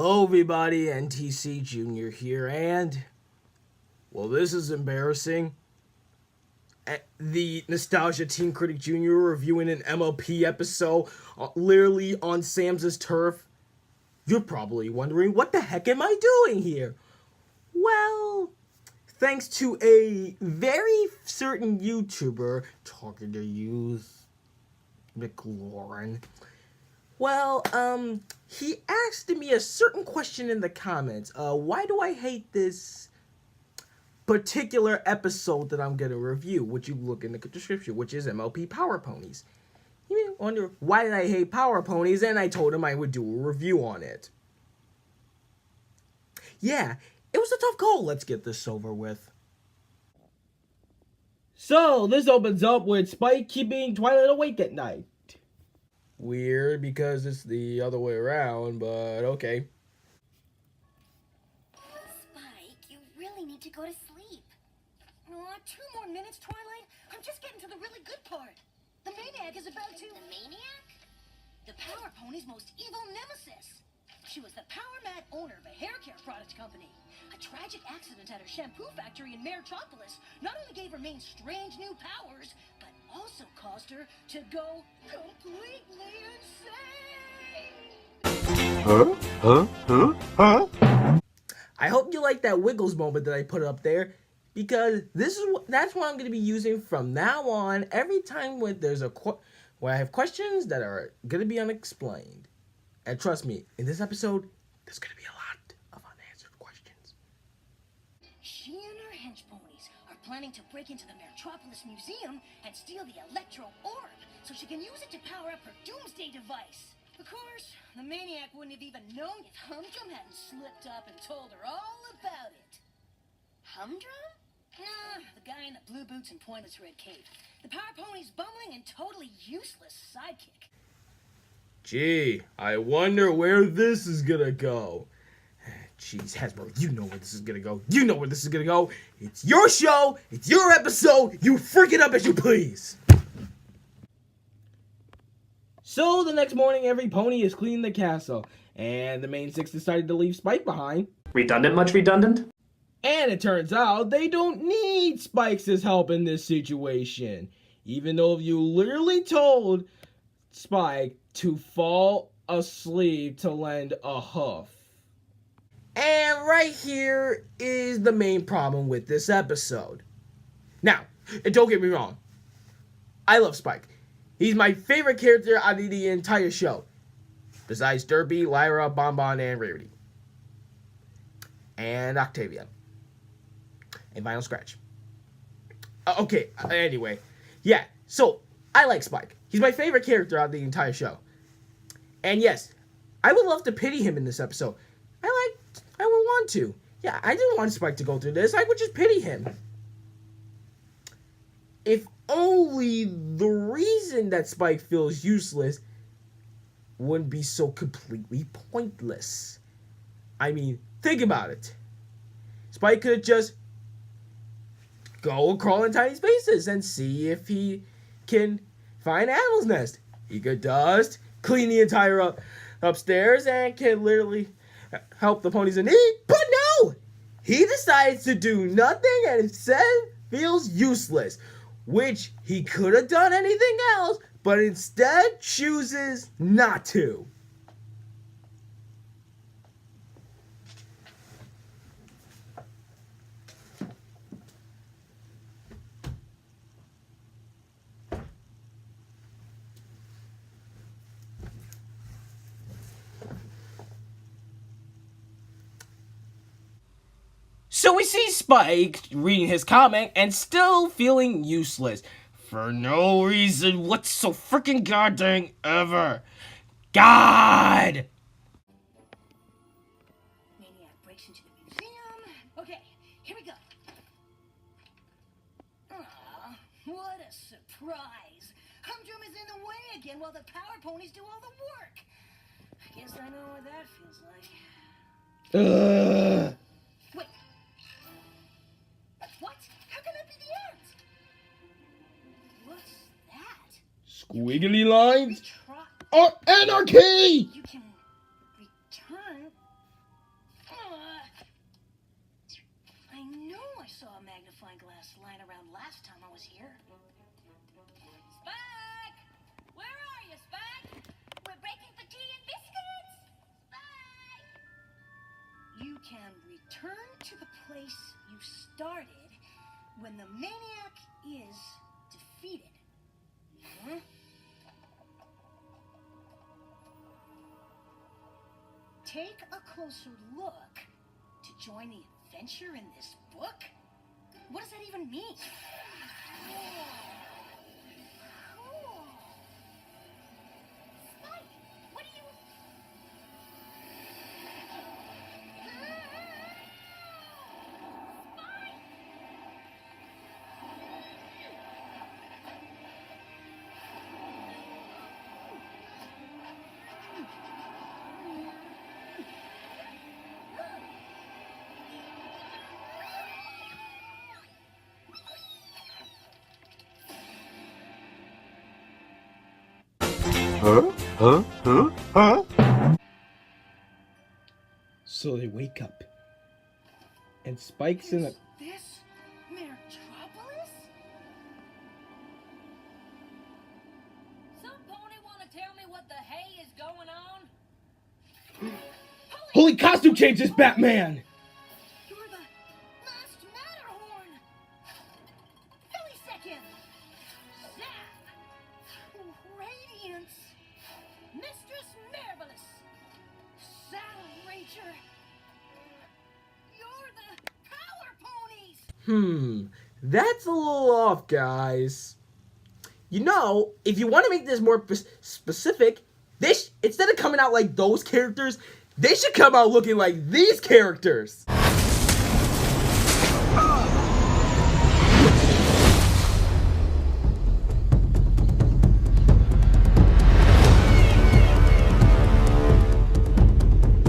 Hello everybody, NTC Jr. here, and, well, this is embarrassing. The Nostalgia Team Critic Jr. reviewing an MLP episode, literally on Sam's turf. You're probably wondering, what the heck am I doing here? Well, thanks to a very certain YouTuber, targeted youth, McLaurin. Well, he asked me a certain question in the comments. Why do I hate this particular episode that I'm gonna review, which you look in the description, which is MLP Power Ponies. You may wonder, why did I hate Power Ponies? And I told him I would do a review on it. Yeah, it was a tough call. Let's get this over with. So, this opens up with Spike keeping Twilight awake at night. Weird, because it's the other way around, but okay. Spike, you really need to go to sleep. Aw, 2 more minutes, Twilight. I'm just getting to the really good part. The Maniac is about to... The Maniac? The Power Pony's most evil nemesis. She was the power-mad owner of a hair care products company. A tragic accident at her shampoo factory in Metropolis not only gave her main strange new powers, but also caused her to go completely insane. I hope you like that Wiggles moment that I put up there, because that's what I'm going to be using from now on every time when I have questions that are going to be unexplained. And trust me, in this episode, there's going to be a lot of unanswered questions. She and her hench ponies are planning to break into the Metropolis Museum and steal the Electro Orb so she can use it to power up her doomsday device. Of course, the Maniac wouldn't have even known if Humdrum hadn't slipped up and told her all about it. Humdrum? Nah, the guy in the blue boots and pointless red cape. The Power Pony's bumbling and totally useless sidekick. Gee, I wonder where this is gonna go. Jeez, Hasbro, you know where this is gonna go. You know where this is gonna go. It's your show. It's your episode. You freak it up as you please. So the next morning, every pony is cleaning the castle, and the main six decided to leave Spike behind. Redundant? Much redundant? And it turns out they don't need Spike's help in this situation, even though you literally told Spike to fall asleep to lend a hoof. And right here is the main problem with this episode. Now, don't get me wrong, I love Spike. He's my favorite character out of the entire show, besides Derby, Lyra, Bonbon, and Rarity. And Octavia. And Vinyl Scratch. Okay, anyway. Yeah, so, I like Spike. He's my favorite character out of the entire show. And yes, I would love to pity him in this episode. I would want to. Yeah, I didn't want Spike to go through this. I would just pity him. If only the reason that Spike feels useless wouldn't be so completely pointless. I mean, think about it. Spike could just go crawl in tiny spaces and see if he can find Animal's Nest. He could dust, clean the entire upstairs, and can literally help the ponies in need. But no! He decides to do nothing and instead feels useless, which he could have done anything else, but instead chooses not to. So we see Spike reading his comic and still feeling useless. For no reason what's so freaking goddamn ever. God! Maniac breaks into the museum. Okay, here we go. Aw, what a surprise. Humdrum is in the way again while the Power Ponies do all the work. I guess I know what that feels like. Wait. What? How can that be the end? What's that? Squiggly lines? Or anarchy! You can return I know I saw a magnifying glass lying around last time I was here. Spike! Where are you, Spike? We're breaking for tea and biscuits! Spike! You can return to the place you started when the maniac is defeated. Huh? Take a closer look to join the adventure in this book? What does that even mean? Cool. Spike, what do you... So they wake up, and Spike's in a... Is this Metropolis? Some pony want to tell me what the hay is going on? Holy costume changes, Batman! You're the last Matterhorn! Millisecond! Zap! Radiance! Mistress Marvelous! Saddle Ranger! You're the Power Ponies! That's a little off, guys. You know, if you want to make this more specific, instead of coming out like those characters, they should come out looking like these characters.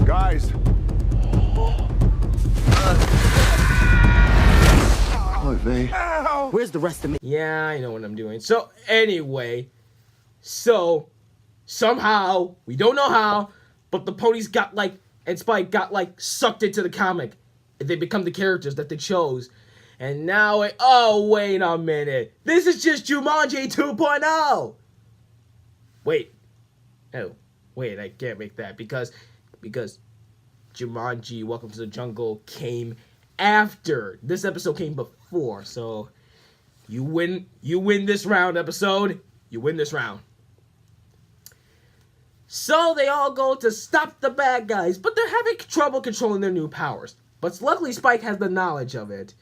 Guys. Oh, V. Where's the rest of me? Yeah, I know what I'm doing. So, anyway, somehow, we don't know how, but the ponies got, and Spike got, sucked into the comic. They become the characters that they chose. And now, oh, wait a minute. This is just Jumanji 2.0. Wait. Oh, wait, I can't make that because Jumanji Welcome to the Jungle came after. This episode came before, so you win this round, episode. You win this round. So they all go to stop the bad guys, but they're having trouble controlling their new powers. But luckily Spike has the knowledge of it.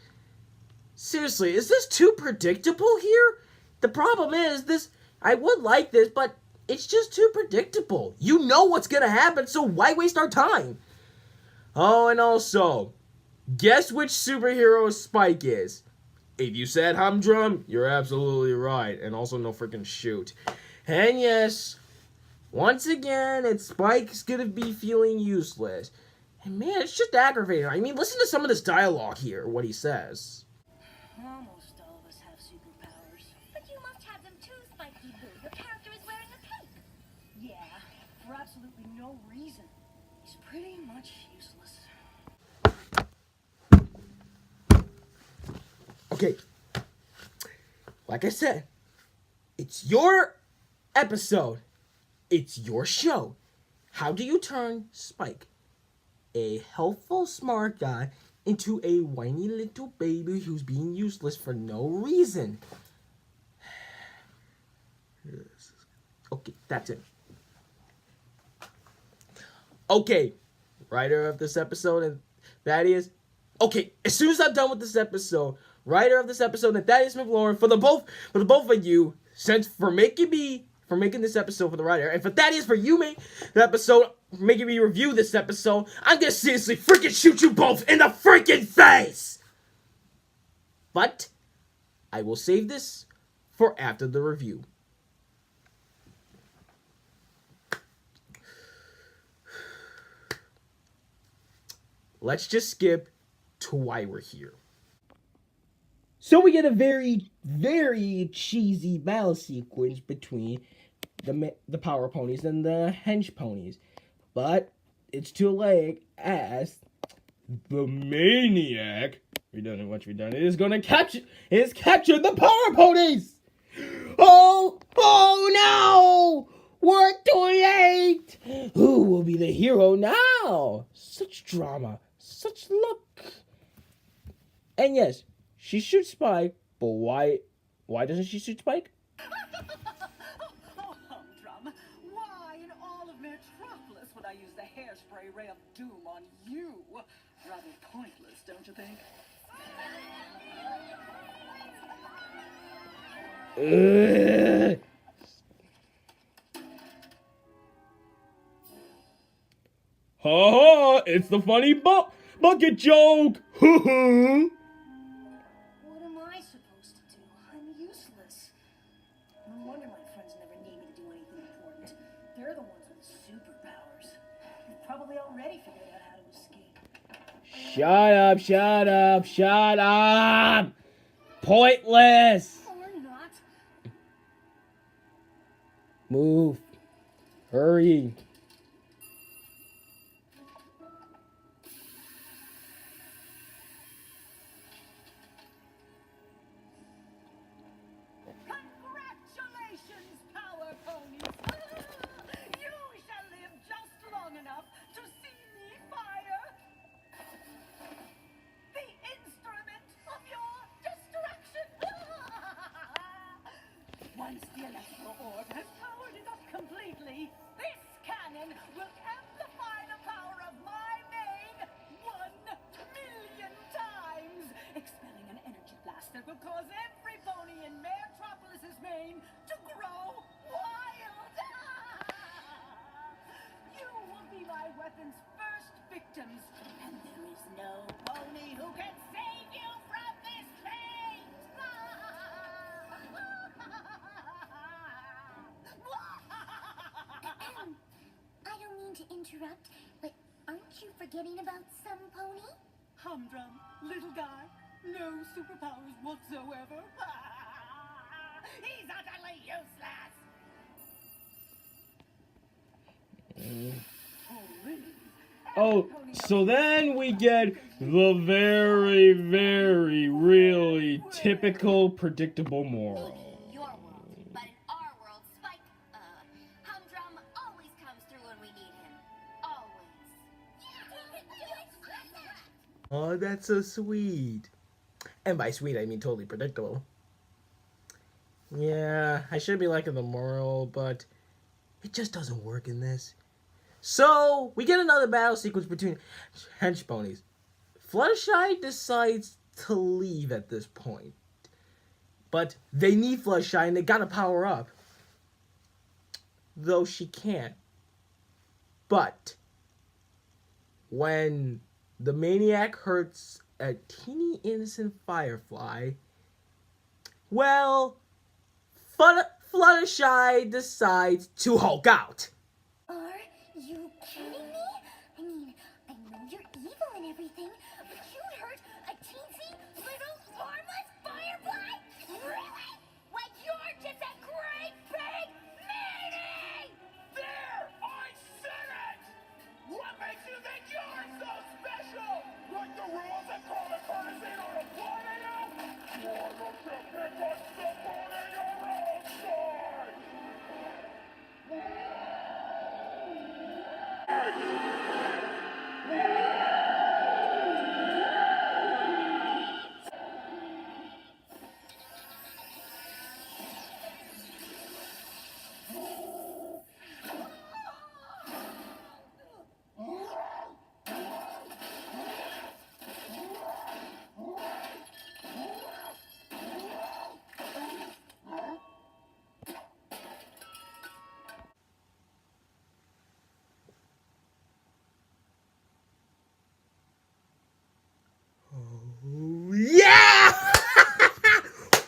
Seriously, is this too predictable here? The problem is I would like this, but it's just too predictable. You know what's gonna happen, so why waste our time? Oh, and also, guess which superhero Spike is? If you said humdrum, you're absolutely right. And also no freaking shoot. And yes, once again, it's Spike's gonna be feeling useless. And man, it's just aggravating. I mean, listen to some of this dialogue here, what he says. Almost all of us have superpowers. But you must have them too, Spiky Boo. Your character is wearing a cape. Yeah, for absolutely no reason. He's pretty much useless. Okay, like I said, it's your episode. It's your show. How do you turn Spike, a helpful, smart guy, into a whiny little baby who's being useless for no reason? Okay, that's it. Okay, writer of this episode, and that is... Okay, as soon as I'm done with this episode, writer of this episode, and that is McLaurin, for the both of you, for making this episode for the writer, and for Thaddeus for you making me review this episode, I'm gonna seriously freaking shoot you both in the freaking face! But I will save this for after the review. Let's just skip to why we're here. So we get a very, very cheesy battle sequence between the Power Ponies and the Hench Ponies. But it's too late as the maniac, redundant, is gonna capture the power ponies! Oh no! We're too late! Who will be the hero now? Such drama, such luck. And yes, she shoots Spike, but why doesn't she shoot Spike? Oh, humdrum. Why in all of Metropolis would I use the hairspray ray of doom on you? Rather pointless, don't you think? Ha ha! It's the funny bucket joke! Hoo hoo! What am I supposed to do? I'm useless. No wonder my friends never need me to do anything important. They're the ones with superpowers. They've probably already figured out how to escape. Shut up! Pointless! Or not. Move. Hurry. Congratulations, Power Ponies! You shall live just long enough to see me fire the instrument of your destruction! Once the electro orb has powered it up completely, this cannon will amplify the power of my main 1,000,000 times, expelling an energy blast that will cause every pony in Metropolis's mane to grow wild. You will be my weapon's first victims, and there is no pony who can save you from this fate. I don't mean to interrupt, but aren't you forgetting about some pony? Humdrum, little guy, no superpowers whatsoever. He's utterly useless. Oh, so then we get the very, very, really typical, predictable moral. In your world, but in our world, Spike, Humdrum always comes through when we need him. Always. Oh, that's so sweet. And by sweet, I mean totally predictable. Yeah, I should be liking the moral, but it just doesn't work in this. So, we get another battle sequence between hench ponies. Fluttershy decides to leave at this point. But they need Fluttershy and they gotta power up. Though she can't. But when the maniac hurts a teeny innocent firefly, well, Fluttershy decides to Hulk out. Are you kidding me? I mean, I know you're evil and everything, but you'd hurt a teensy little harmless firefly? Really? When you're just a great big meanie! There! I said it! What makes you think you're so special? Like the rules that call the courtesy don't apply to you? Why don't you pick up somebody your own side? Yeah!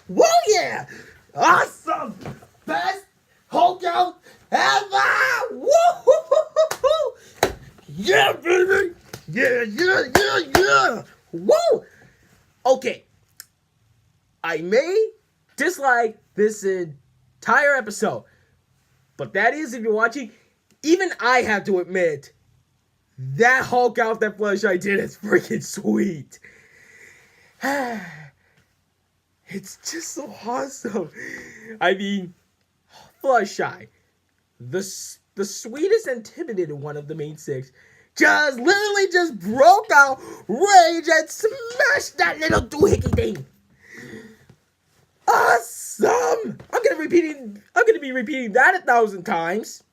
Woo yeah! Awesome! Best Hulk out ever! Woo! Yeah, baby! Yeah! Woo! Okay. I may dislike this entire episode, but that is, if you're watching, even I have to admit, That Hulk out that Fleshlight did is freaking sweet. It's just so awesome. I mean, Fleshlight, the sweetest and timid one of the main six, just literally just broke out rage and smashed that little doohickey thing. Awesome! I'm gonna be repeating that 1,000 times.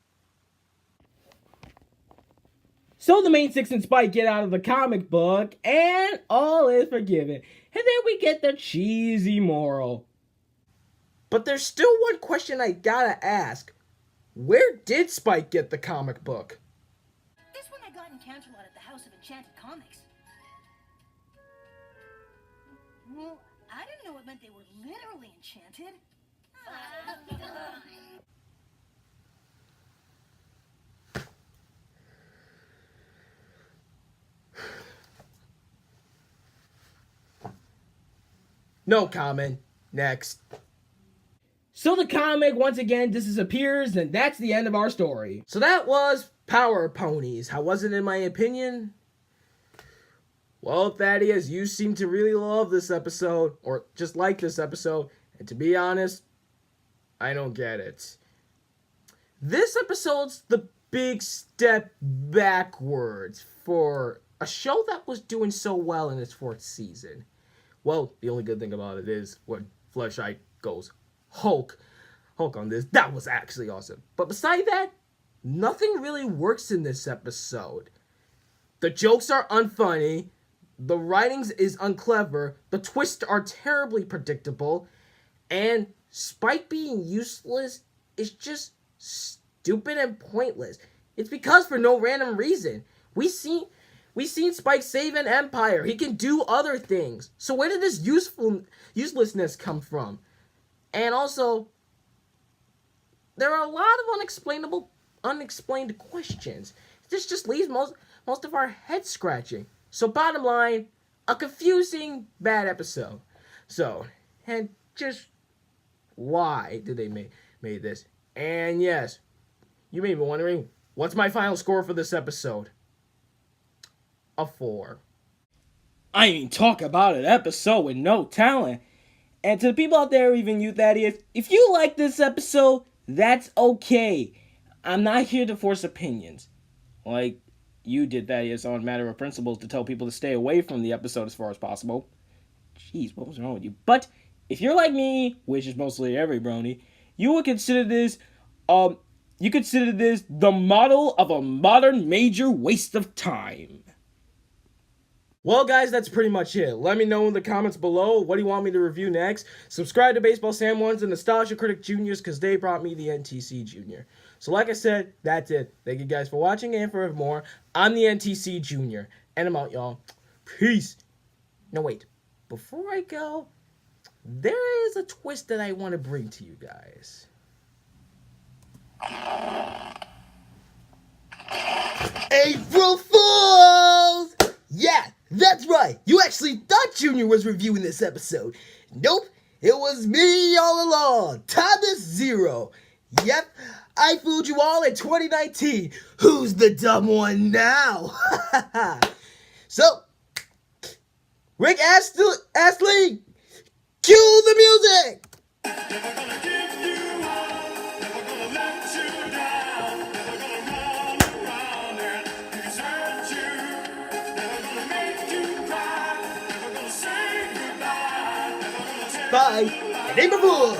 So the main six and Spike get out of the comic book, and all is forgiven. And then we get the cheesy moral. But there's still one question I gotta ask. Where did Spike get the comic book? This one I got in Canterlot at the House of Enchanted Comics. Well, I didn't know it meant they were literally enchanted. No comment. Next. So the comic once again disappears, and that's the end of our story. So that was Power Ponies. How was it in my opinion? Well, Thaddeus, you seem to really love this episode, or just like this episode, and to be honest, I don't get it. This episode's the big step backwards for a show that was doing so well in its 4th season. Well, the only good thing about it is when Fleshlight goes Hulk on this. That was actually awesome. But beside that, nothing really works in this episode. The jokes are unfunny. The writings is unclever. The twists are terribly predictable. And Spike being useless is just stupid and pointless. It's because for no random reason. We seen Spike save an empire. He can do other things. So where did this uselessness come from? And also, there are a lot of unexplained questions. This just leaves most of our heads scratching. So bottom line, a confusing, bad episode. So, and just why did they made this? And yes, you may be wondering, what's my final score for this episode? A 4. I mean, talk about an episode with no talent. And to the people out there, even you, Thaddeus, if you like this episode, that's okay. I'm not here to force opinions. Like you did, Thaddeus, on Matter of Principles to tell people to stay away from the episode as far as possible. Jeez, what was wrong with you? But if you're like me, which is mostly every brony, you would consider this, the model of a modern major waste of time. Well, guys, that's pretty much it. Let me know in the comments below, what do you want me to review next? Subscribe to Baseball Sam Ones and Nostalgia Critic Juniors because they brought me the NTC Junior. So like I said, that's it. Thank you guys for watching, and for more, I'm the NTC Junior. And I'm out, y'all. Peace. No, wait. Before I go, there is a twist that I want to bring to you guys. April Fools! Yeah, that's right. You actually thought Junior was reviewing this episode. Nope, it was me all along. Thomas Zero. Yep, I fooled you all in 2019. Who's the dumb one now? So, Rick Astley, cue the music! Never gonna give you up, never gonna let you down, never gonna run around and desert you, never gonna make you cry, never gonna say goodbye, never gonna tell Bye, you and April Fools!